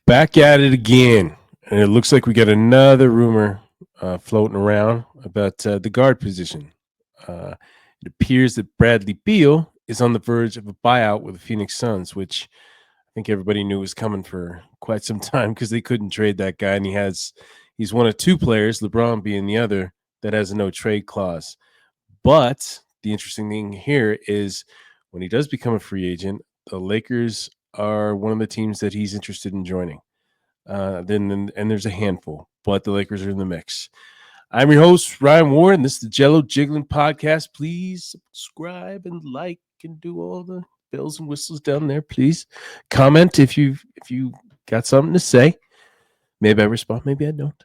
Back at it again. And it looks like we got another rumor floating around about the guard position. Uh, it appears that Bradley Beal is on the verge of a buyout with the Phoenix Suns, which I think everybody knew was coming for quite some time because they couldn't trade that guy. And he's one of two players, LeBron being the other, that has a no trade clause. But the interesting thing here is when he does become a free agent, the Lakers are one of the teams that he's interested in joining. And there's a handful, but the Lakers are in the mix. I'm your host, Ryan Ward, and this is the Jello Jiggling Podcast. Please subscribe and like and do all the bells and whistles down there. Please comment if you got something to say. Maybe I respond, maybe I don't.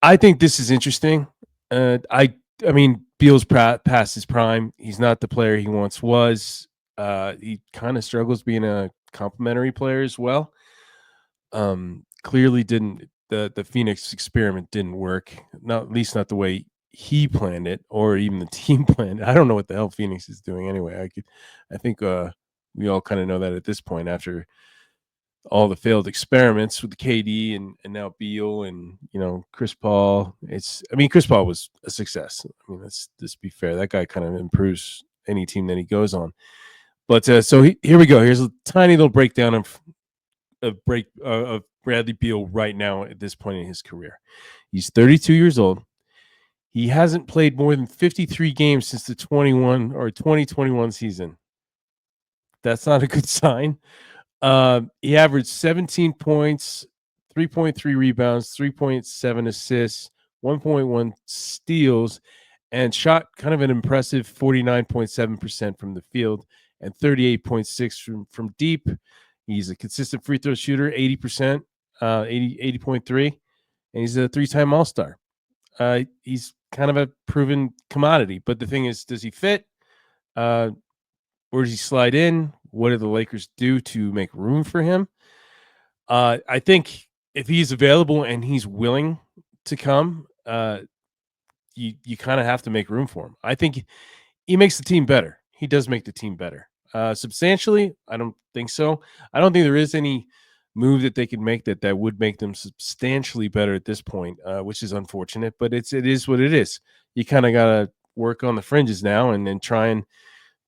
I think this is interesting. I mean, Beal's past his prime. He's not the player he once was. He kind of struggles being a complimentary player as well. Clearly didn't the Phoenix experiment didn't work, not at least not the way he planned it or even the team planned. I don't know what the hell Phoenix is doing anyway. I think we all kind of know that at this point after all the failed experiments with KD and now Beal and Chris Paul. Chris Paul was a success. I mean, let's be fair. That guy kind of improves any team that he goes on. But here we go. Here's a tiny little breakdown of Bradley Beal right now at this point in his career. He's 32 years old. He hasn't played more than 53 games since the 2021 season. That's not a good sign. He averaged 17 points, 3.3 rebounds, 3.7 assists, 1.1 steals, and shot kind of an impressive 49.7% from the field and 38.6 from deep. He's a consistent free throw shooter, 80%, 80.3, and he's a three-time All-Star. He's kind of a proven commodity, but the thing is, does he fit? Where does he slide in? What do the Lakers do to make room for him? I think if he's available and he's willing to come, you kind of have to make room for him. I think he makes the team better. He does make the team better. Substantially, I don't think so. I don't think there is any move that they could make that would make them substantially better at this point, which is unfortunate, but it is what it is. You kind of got to work on the fringes now and then try and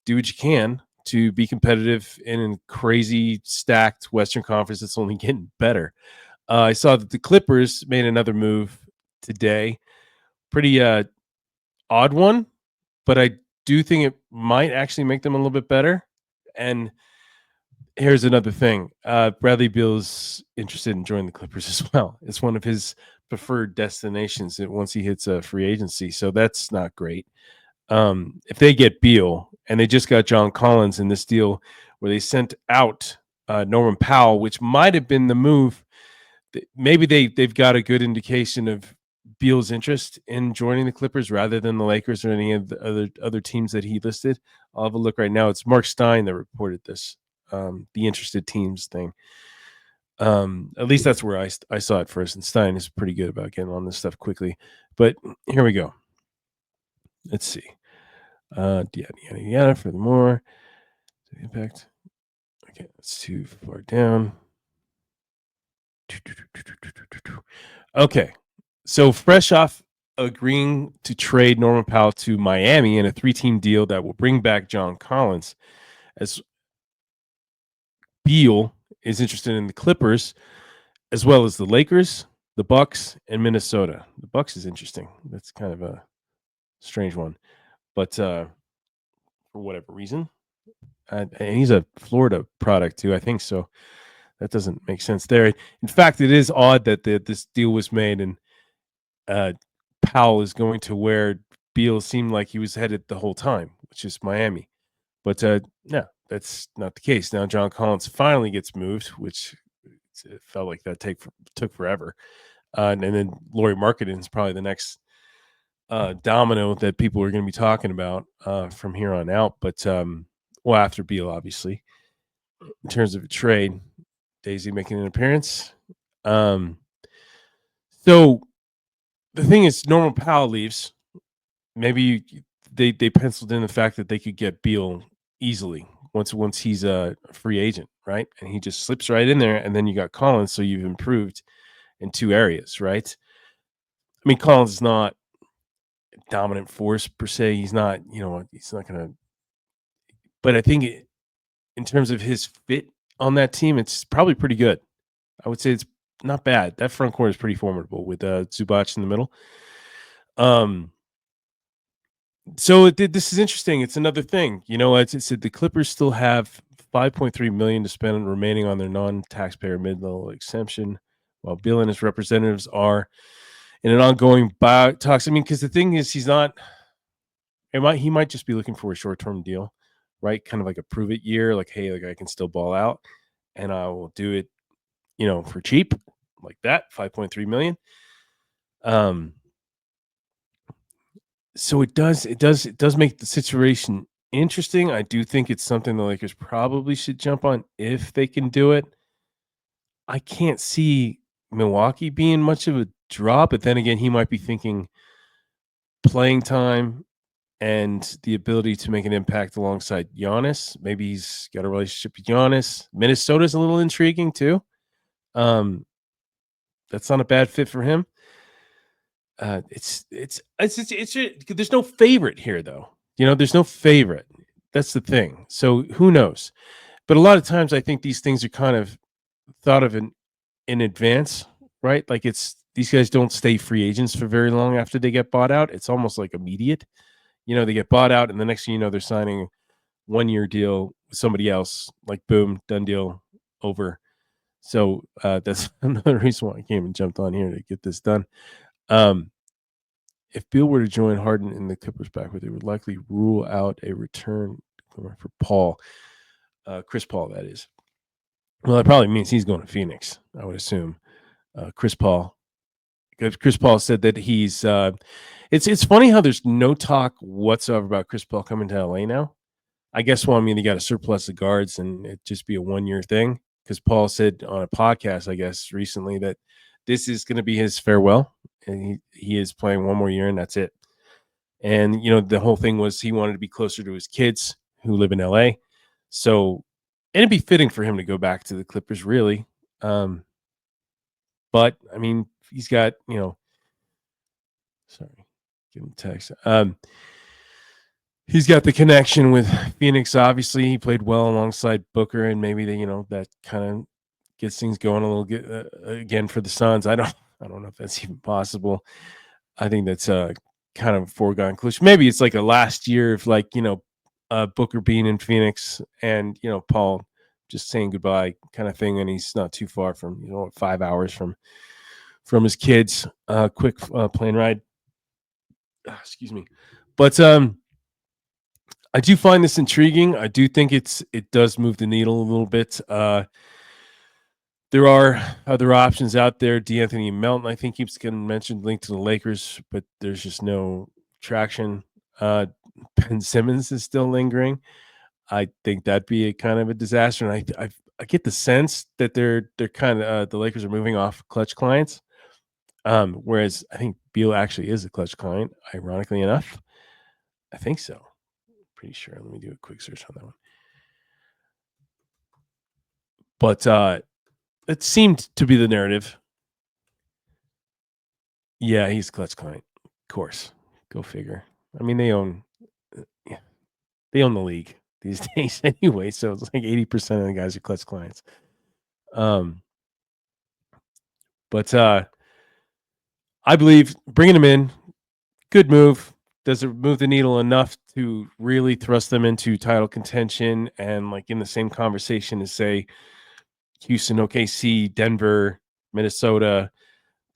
do what you can to be competitive in a crazy stacked Western Conference that's only getting better. I saw that the Clippers made another move today. Pretty odd one, but I do think it might actually make them a little bit better. And here's another thing. Bradley Beal's interested in joining the Clippers as well. It's one of his preferred destinations once he hits a free agency. So that's not great. If they get Beal and they just got John Collins in this deal where they sent out Norman Powell, which might have been the move. Maybe they've got a good indication of Beal's interest in joining the Clippers rather than the Lakers or any of the other teams that he listed. I'll have a look right now. It's Mark Stein that reported this, the interested teams thing. At least that's where I saw it first. And Stein is pretty good about getting on this stuff quickly. But here we go. Let's see. Yada. Furthermore, impact. Okay, that's too far down. Okay, so fresh off agreeing to trade Norman Powell to Miami in a 3-team deal that will bring back John Collins, as Beal is interested in the Clippers, as well as the Lakers, the Bucks, and Minnesota. The Bucks is interesting. That's kind of a strange one, but for whatever reason, and he's a Florida product too, I think so. That doesn't make sense there. In fact, it is odd that this deal was made and Powell is going to where Beal seemed like he was headed the whole time, which is Miami. But no, that's not the case. Now John Collins finally gets moved, which it felt like that took forever. And then Lauri Markkanen is probably the next domino that people are going to be talking about from here on out. But after Beal, obviously, in terms of a trade. Daisy making an appearance. So the thing is, Norman Powell leaves. Maybe they penciled in the fact that they could get Beal easily once he's a free agent, right? And he just slips right in there, and then you got Collins, so you've improved in 2 areas, right? I mean, Collins is not a dominant force per se. He's not, he's not gonna, but I think in terms of his fit on that team, it's probably pretty good. I would say it's not bad. That front court is pretty formidable with Zubac in the middle. Um, so this is interesting. It's another thing. As I said, the Clippers still have 5.3 million to spend remaining on their non-taxpayer mid-level exemption, while Beal and his representatives are in an ongoing buyout talks. I mean, because the thing is, he might just be looking for a short-term deal, right? Kind of like a prove it year, like, hey, like I can still ball out, and I will do it, for cheap, like that, 5.3 million. So it does make the situation interesting. I do think it's something the Lakers probably should jump on if they can do it. I can't see Milwaukee being much of a draw, but then again, he might be thinking playing time and the ability to make an impact alongside Giannis. Maybe he's got a relationship with Giannis. Minnesota's a little intriguing too. Um, that's not a bad fit for him. There's no favorite here though. There's no favorite. That's the thing. So who knows? But a lot of times I think these things are kind of thought of in advance, right? Like these guys don't stay free agents for very long after they get bought out. It's almost like immediate. They get bought out, and the next thing you know, they're signing 1-year deal with somebody else. Like boom, done deal, over. So that's another reason why I came and jumped on here to get this done. If Beal were to join Harden in the Clippers backcourt, they would likely rule out a return for Chris Paul. That is. Well, that probably means he's going to Phoenix, I would assume. Chris Paul. Chris Paul said that he's. It's funny how there's no talk whatsoever about Chris Paul coming to LA now. I guess, well, I mean, he got a surplus of guards and it'd just be a 1-year thing. Because Paul said on a podcast, I guess, recently that this is going to be his farewell. And he is playing 1 more year and that's it. And, the whole thing was he wanted to be closer to his kids who live in LA. So it'd be fitting for him to go back to the Clippers, really. But, I mean, he's got, sorry, give him a text. He's got the connection with Phoenix. Obviously, he played well alongside Booker, and maybe that kind of gets things going a little bit again for the Suns. I don't know if that's even possible. I think that's kind of a foregone conclusion. Maybe it's like a last year of Booker being in Phoenix and Paul just saying goodbye kind of thing, and he's not too far from 5 hours from his kids. Quick plane ride. Excuse me, but I do find this intriguing. I do think it does move the needle a little bit. There are other options out there. D'Anthony Melton, I think, keeps getting mentioned, linked to the Lakers, but there's just no traction. Ben Simmons is still lingering. I think that'd be a kind of a disaster. And I get the sense that they're kind of the Lakers are moving off clutch clients. Whereas I think Beal actually is a clutch client, ironically enough. I think so. Pretty sure. Let me do a quick search on that one. But it seemed to be the narrative. Yeah, he's a clutch client. Of course. Go figure. I mean, they own the league these days anyway, so it's like 80% of the guys are clutch clients. But I believe bringing him in, good move. Does it move the needle enough to really thrust them into title contention and in the same conversation as say Houston, OKC, Denver, Minnesota?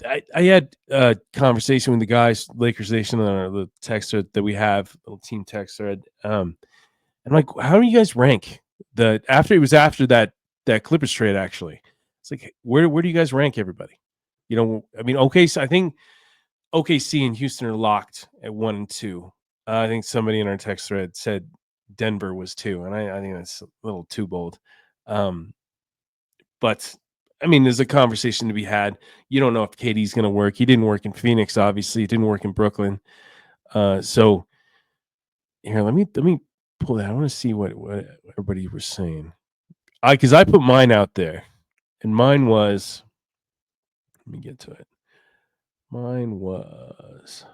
I had a conversation with the guys, Lakers Nation, on the text thread that we have, little team text thread. I'm like, how do you guys rank after that Clippers trade? Actually, it's like, where do you guys rank everybody? I mean, OKC, I think OKC and Houston are locked at 1 and 2. I think somebody in our text thread said Denver was 2, and I think that's a little too bold. But I mean, there's a conversation to be had. You don't know if KD's going to work. He didn't work in Phoenix, obviously. He didn't work in Brooklyn. So here, let me pull that. I want to see what everybody was saying. because I put mine out there, and mine was. Let me get to it. Mine was.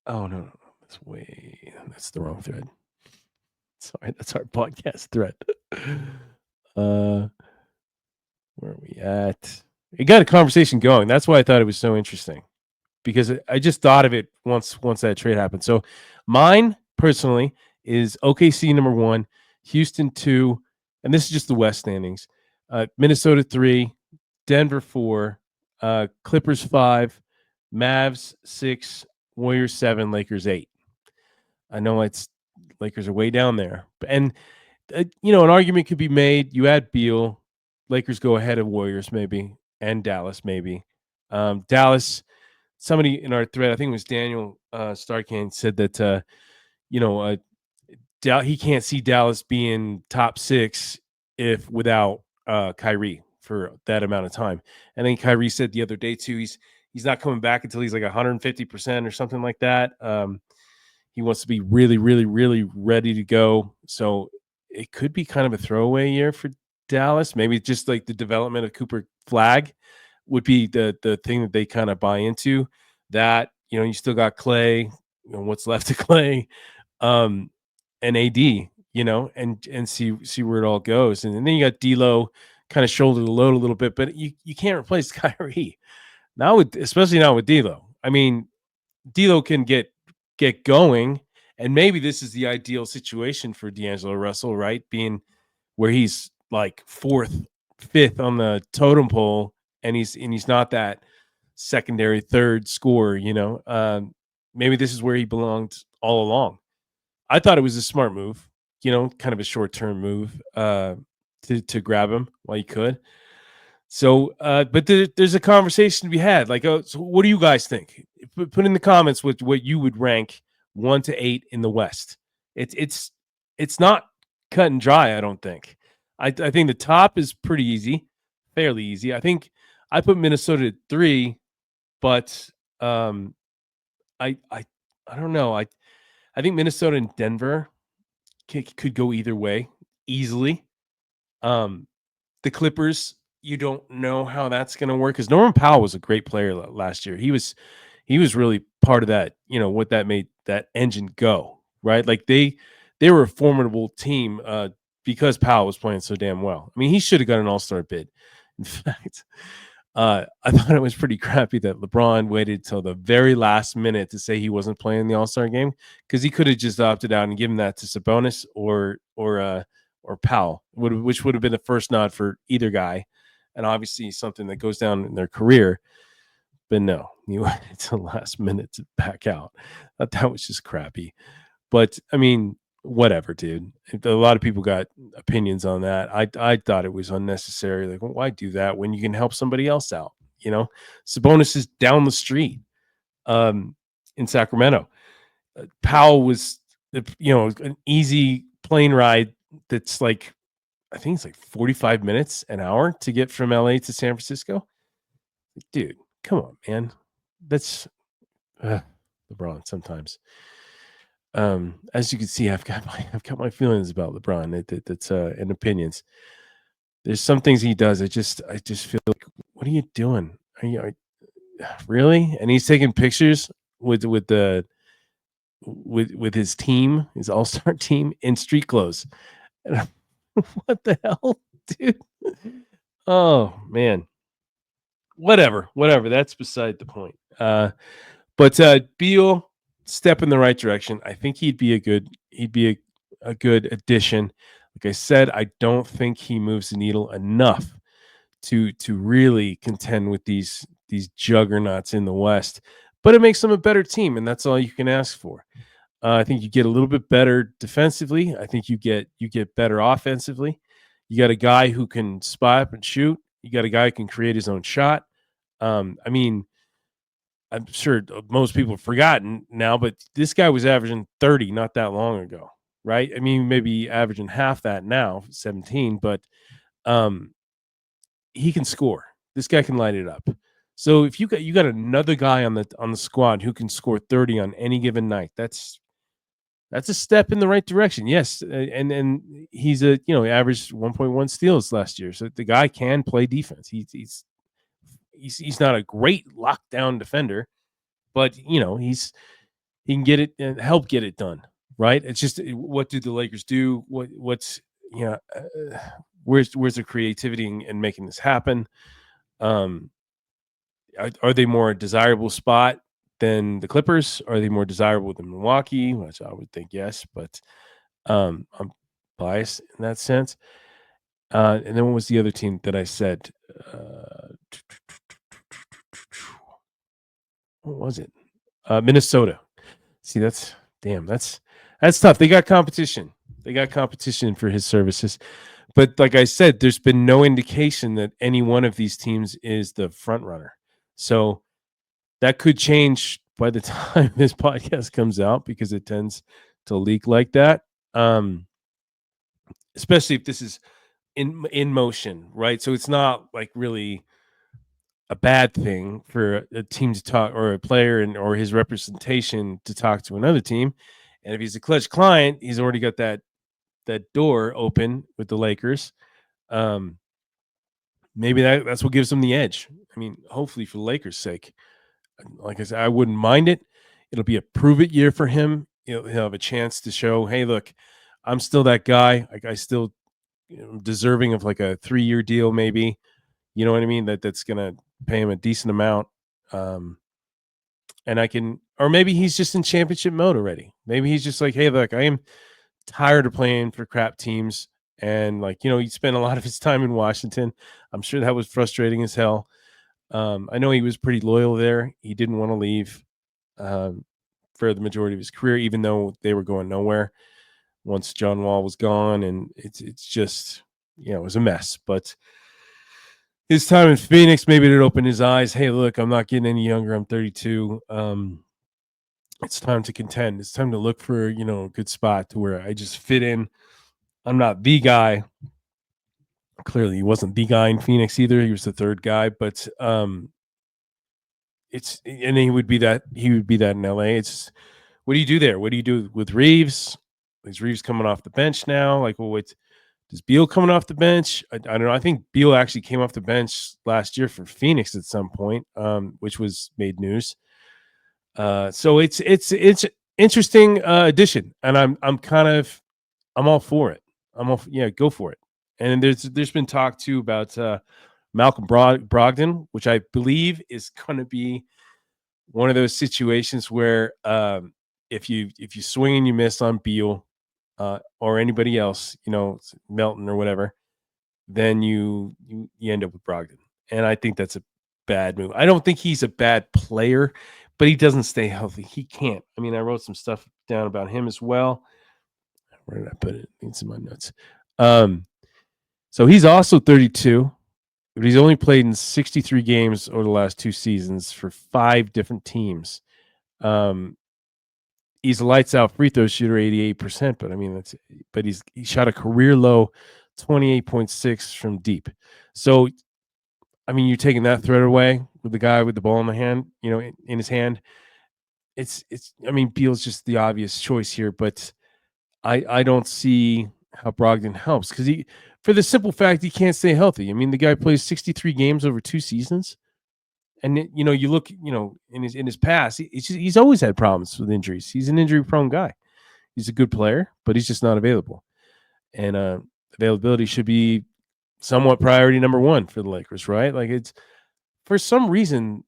Oh no, that's the wrong thread. Sorry, that's our podcast thread. uh, where are we at? It got a conversation going. That's why I thought it was so interesting because I just thought of it once that trade happened. So mine personally is OKC number 1, Houston 2, and this is just the West standings. Minnesota 3, Denver 4, Clippers 5, Mavs 6, Warriors 7, Lakers 8. I know it's Lakers are way down there, and an argument could be made. You add Beal, Lakers go ahead of Warriors maybe, and Dallas maybe. Dallas. Somebody in our thread, I think it was Daniel Starkane, said that he can't see Dallas being top 6 if without Kyrie for that amount of time. And then Kyrie said the other day too, he's not coming back until he's like 150% or something like that. He wants to be really, really, really ready to go. So it could be kind of a throwaway year for Dallas. Maybe just like the development of Cooper Flag would be the thing that they kind of buy into. That you still got Clay, what's left of Clay, and AD, and see where it all goes. And then you got D'Lo kind of shoulder the load a little bit, but you can't replace Kyrie now, especially now with D'Lo. I mean, D'Lo can get going, and maybe this is the ideal situation for D'Angelo Russell, right? Being where he's like 4th, 5th on the totem pole, and he's not that secondary third scorer. Maybe this is where he belonged all along. I thought it was a smart move, kind of a short term move to grab him while you could. So, but there's a conversation to be had. Like, so what do you guys think? Put in the comments what you would rank 1 to 8 in the West. It's not cut and dry. I don't think. I think the top is pretty easy, fairly easy. I think I put Minnesota at 3, but I don't know. I think Minnesota and Denver could go either way easily. The Clippers, you don't know how that's going to work because Norman Powell was a great player last year. He was really part of that. What that made that engine go right. Like they were a formidable team because Powell was playing so damn well. I mean, he should have got an All-Star bid. In fact, I thought it was pretty crappy that LeBron waited till the very last minute to say he wasn't playing the All-Star game because he could have just opted out and given that to Sabonis or Powell, which would have been the first nod for either guy, and obviously something that goes down in their career. But no, you waited till the last minute to back out. I thought that was just crappy. But I mean, whatever, dude. A lot of people got opinions on that. I thought it was unnecessary. Like, well, why do that when you can help somebody else out? Sabonis is down the street in Sacramento. Powell was, an easy plane ride that's like, I think it's like 45 minutes, an hour to get from LA to San Francisco. Dude, come on, man. That's LeBron sometimes. As you can see, I've got my feelings about LeBron. That's and opinions. There's some things he does. I just feel like, what are you doing? Really? And he's taking pictures with his team, his all-star team in street clothes. What the hell, dude? Oh man. Whatever. That's beside the point. But Beal, step in the right direction. I think he'd be a good addition. Like I said, I don't think he moves the needle enough to really contend with these juggernauts in the West. But it makes them a better team, and that's all you can ask for. I think you get a little bit better defensively. I think you get better offensively. You got a guy who can spot up and shoot. You got a guy who can create his own shot. I mean, I'm sure most people have forgotten now, but this guy was averaging 30 not that long ago, right? I mean, maybe averaging half that now, 17, but he can score. This guy can light it up. So if you got another guy on the squad who can score 30 on any given night, that's That's a step in the right direction. Yes, and he's he averaged 1.1 steals last year. So the guy can play defense. He's not a great lockdown defender, but he can get it and help get it done. Right? It's just what do the Lakers do? What's you know where's the creativity in making this happen? Um, are they more a desirable spot than the Clippers? Are they more desirable than Milwaukee? Which I would think yes, but I'm biased in that sense. And then what was the other team that I said? What was it? Minnesota. See, that's tough. They got competition. They got competition for his services. But like I said, there's been no indication that any one of these teams is the front runner. So that could change by the time this podcast comes out because it tends to leak like that. Especially if this is in motion, right? So it's not like really a bad thing for a team to talk or a player or his representation to talk to another team. And if he's a clutch client, he's already got that door open with the Lakers. Um, maybe that's what gives him the edge. I mean, hopefully for the Lakers' sake. Like I said, I wouldn't mind it. It'll be a prove it year for him. He'll have a chance to show, hey, look, I'm still that guy. Like I still deserving of like a 3-year deal, maybe. You know what I mean? That's gonna pay him a decent amount. And I can, or maybe he's just in championship mode already. Maybe he's just like, hey, look, I am tired of playing for crap teams. And like, he spent a lot of his time in Washington. I'm sure that was frustrating as hell. I know he was pretty loyal there. He didn't want to leave for the majority of his career, even though they were going nowhere once John Wall was gone. And it's just, it was a mess. But his time in Phoenix, maybe it opened his eyes. Hey, look, I'm not getting any younger. I'm 32. It's time to contend. It's time to look for, a good spot to where I just fit in. I'm not the guy. Clearly, he wasn't the guy in Phoenix either. He was the third guy, but he would be that in LA. It's what do you do there? What do you do with Reeves? Is Reeves coming off the bench now? Like, well, is Beal coming off the bench? I don't know. I think Beal actually came off the bench last year for Phoenix at some point, which was made news. So it's interesting addition, and I'm all for it. Go for it. And there's been talk too about Malcolm Brogdon, which I believe is going to be one of those situations where if you swing and you miss on Beal or anybody else, Melton or whatever, then you end up with Brogdon. And I think that's a bad move. I don't think he's a bad player, but he doesn't stay healthy. He can't. I mean, I wrote some stuff down about him as well. Where did I put it? It's in my notes. So he's also 32, but he's only played in 63 games over the last 2 seasons for 5 different teams. He's a lights out free throw shooter, 88%, but I mean he shot a career low 28.6 from deep. So I mean, you're taking that threat away with the guy with the ball in the hand, in his hand. It's I mean, Beal's just the obvious choice here, but I don't see how Brogdon helps because for the simple fact he can't stay healthy. I mean, the guy plays 63 games over 2 seasons. And you look, in his past, he's always had problems with injuries. He's an injury prone guy. He's a good player, but he's just not available. And availability should be somewhat priority number 1 for the Lakers, right? Like it's for some reason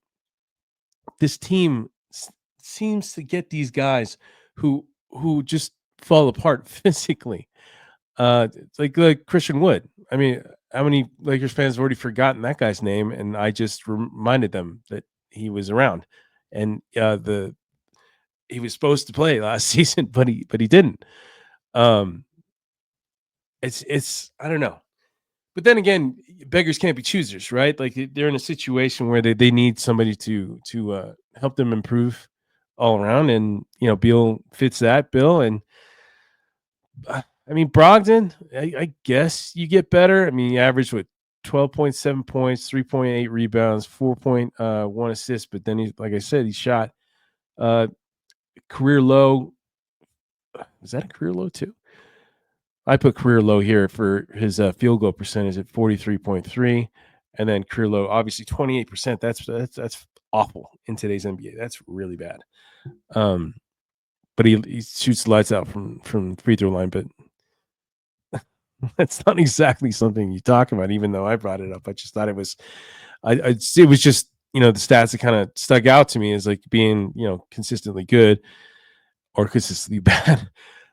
this team seems to get these guys who just fall apart physically. It's like Christian Wood. I mean, how many Lakers fans have already forgotten that guy's name? And I just reminded them that he was around, and he was supposed to play last season, but he didn't. It's I don't know, but then again, beggars can't be choosers, right? Like they're in a situation where they need somebody to help them improve all around, and Beal fits that bill, and. I mean, Brogdon, I guess you get better. I mean, he averaged 12.7 points, 3.8 rebounds, 4.1 assists. But then like I said, he shot career low is that a career low too? I put career low here for his field goal percentage at 43.3, and then career low, obviously 28%. That's awful in today's NBA. That's really bad. But he shoots the lights out from free throw line, but that's not exactly something you talk about. Even though I brought it up, I just thought it was, it was just the stats that kind of stuck out to me as like being consistently good or consistently bad.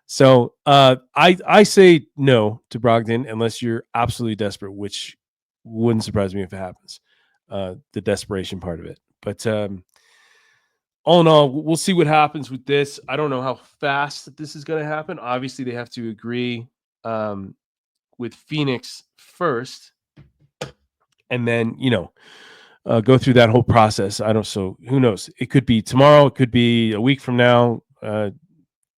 So I say no to Brogdon unless you're absolutely desperate, which wouldn't surprise me if it happens. The desperation part of it, but all in all, we'll see what happens with this. I don't know how fast this is going to happen. Obviously, they have to agree with Phoenix first, and then go through that whole process. I don't. So who knows? It could be tomorrow. It could be a week from now.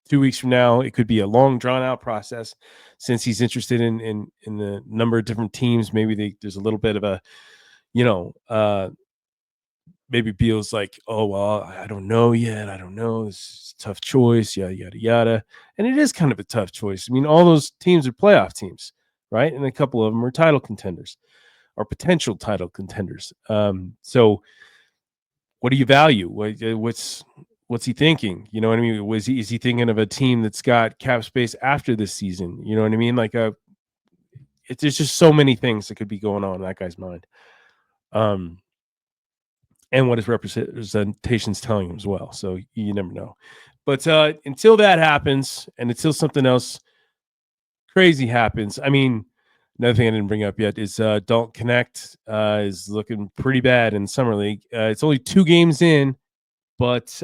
2 weeks from now. It could be a long, drawn out process. Since he's interested in the number of different teams, maybe there's a little bit of a, maybe Beal's like, oh, well, I don't know yet. I don't know. This is a tough choice, yada, yada, yada. And it is kind of a tough choice. I mean, all those teams are playoff teams, right? And a couple of them are title contenders or potential title contenders. So what do you value? What's he thinking? You know what I mean? Is he thinking of a team that's got cap space after this season? You know what I mean? Like there's just so many things that could be going on in that guy's mind. And what his representation's telling him as well. So you never know. But until that happens and until something else crazy happens, I mean, another thing I didn't bring up yet is Dalton Connect is looking pretty bad in Summer League. It's only 2 games in, but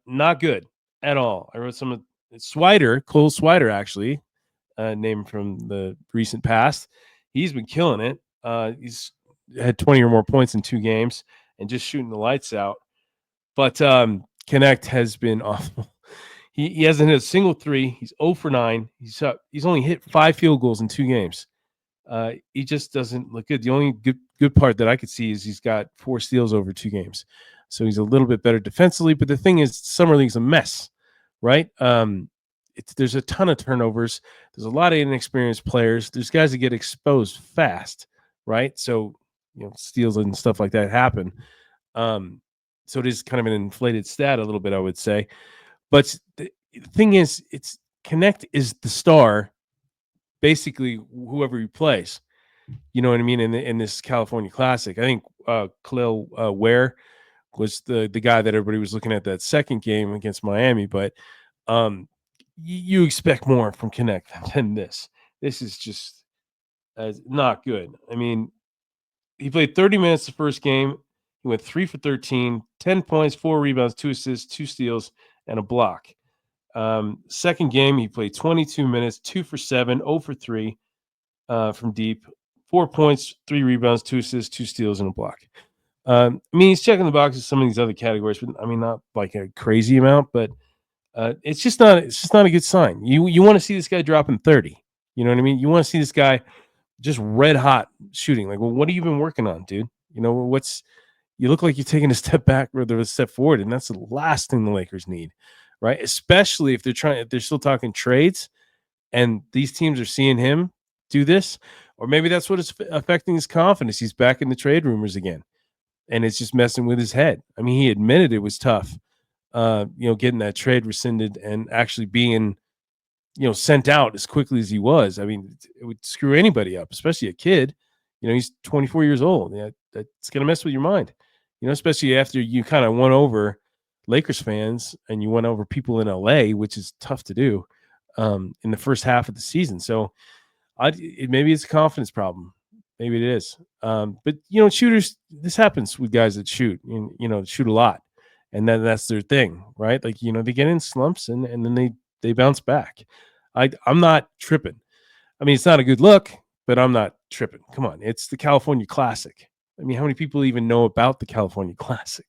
not good at all. I wrote some Cole Swider, actually, name from the recent past. He's been killing it. He's had 20 or more points in 2 games and just shooting the lights out. But Connect has been awful. He hasn't hit a single 3. He's 0 for 9. He's only hit 5 field goals in 2 games. He just doesn't look good. The only good part that I could see is he's got 4 steals over 2 games. So he's a little bit better defensively. But the thing is, Summer League's a mess, right? There's a ton of turnovers. There's a lot of inexperienced players. There's guys that get exposed fast, right? So, steals and stuff like that happen. So it is kind of an inflated stat a little bit, I would say. But the thing is, Connect is the star, basically whoever he plays. You know what I mean? In this California Classic, I think Khalil Ware was the guy that everybody was looking at that second game against Miami. But you expect more from Connect than this. This is just not good. I mean, he played 30 minutes the first game. He went 3 for 13, 10 points, 4 rebounds, 2 assists, 2 steals, and a block. Second game, he played 22 minutes, 2 for 7, 0 for 3 from deep, 4 points, 3 rebounds, 2 assists, 2 steals, and a block. I mean, he's checking the boxes some of these other categories, but I mean, not like a crazy amount, but it's just not a good sign. You want to see this guy dropping 30. You know what I mean? You want to see this guy just red hot shooting. Like, well, what have you been working on, dude? You look like you're taking a step back rather than a step forward, and that's the last thing the Lakers need, right? Especially if they're still talking trades, and these teams are seeing him do this, or maybe that's what is affecting his confidence. He's back in the trade rumors again, and it's just messing with his head. I mean, he admitted it was tough, getting that trade rescinded and actually being, sent out as quickly as he was. I mean, it would screw anybody up, especially a kid. He's 24 years old. Yeah, that's going to mess with your mind, especially after you kind of won over Lakers fans and you went over people in LA, which is tough to do in the first half of the season. So maybe it's a confidence problem. Maybe it is. But, shooters, this happens with guys that shoot, shoot a lot. And then that's their thing, right? Like, they get in slumps and then they bounce back. I'm not tripping. I mean, it's not a good look, but I'm not tripping. Come on. It's the California Classic. I mean, how many people even know about the California Classic,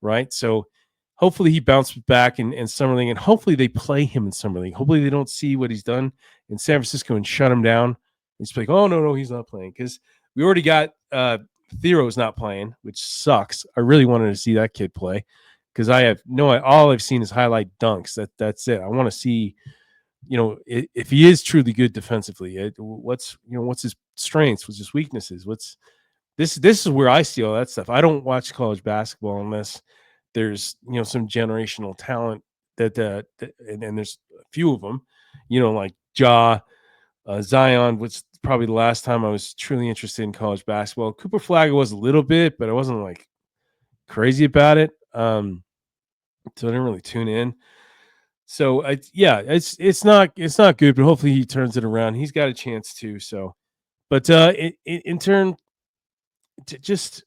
right? So hopefully he bounces back in Summer League, and hopefully they play him in Summer League. Hopefully they don't see what he's done in San Francisco and shut him down. It's like, oh, no, he's not playing, because we already got Thero's not playing, which sucks. I really wanted to see that kid play, because all I've seen is highlight dunks. That's it. I want to see if he is truly good defensively, what's his strengths, what's his weaknesses, what's this is where I see all that stuff. I don't watch college basketball unless there's some generational talent and there's a few of them, like Zion was probably the last time I was truly interested in college basketball. Cooper Flagg was a little bit, but I wasn't like crazy about it. So I didn't really tune in. So it's not good, but hopefully he turns it around. He's got a chance to. So, but in turn, just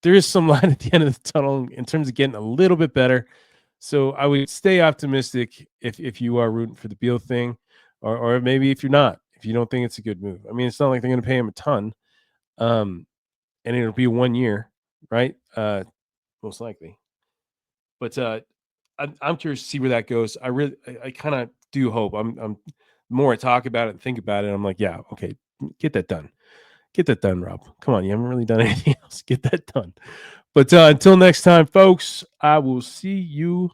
there is some light at the end of the tunnel in terms of getting a little bit better. So I would stay optimistic if you are rooting for the Beal thing, or maybe if you're not, if you don't think it's a good move. I mean, it's not like they're going to pay him a ton, and it'll be 1 year, right? Most likely. But I'm curious to see where that goes. I kind of do hope. The more I talk about it and think about it, I'm like, yeah, okay, get that done. Get that done, Rob. Come on, you haven't really done anything else. Get that done. But until next time, folks, I will see you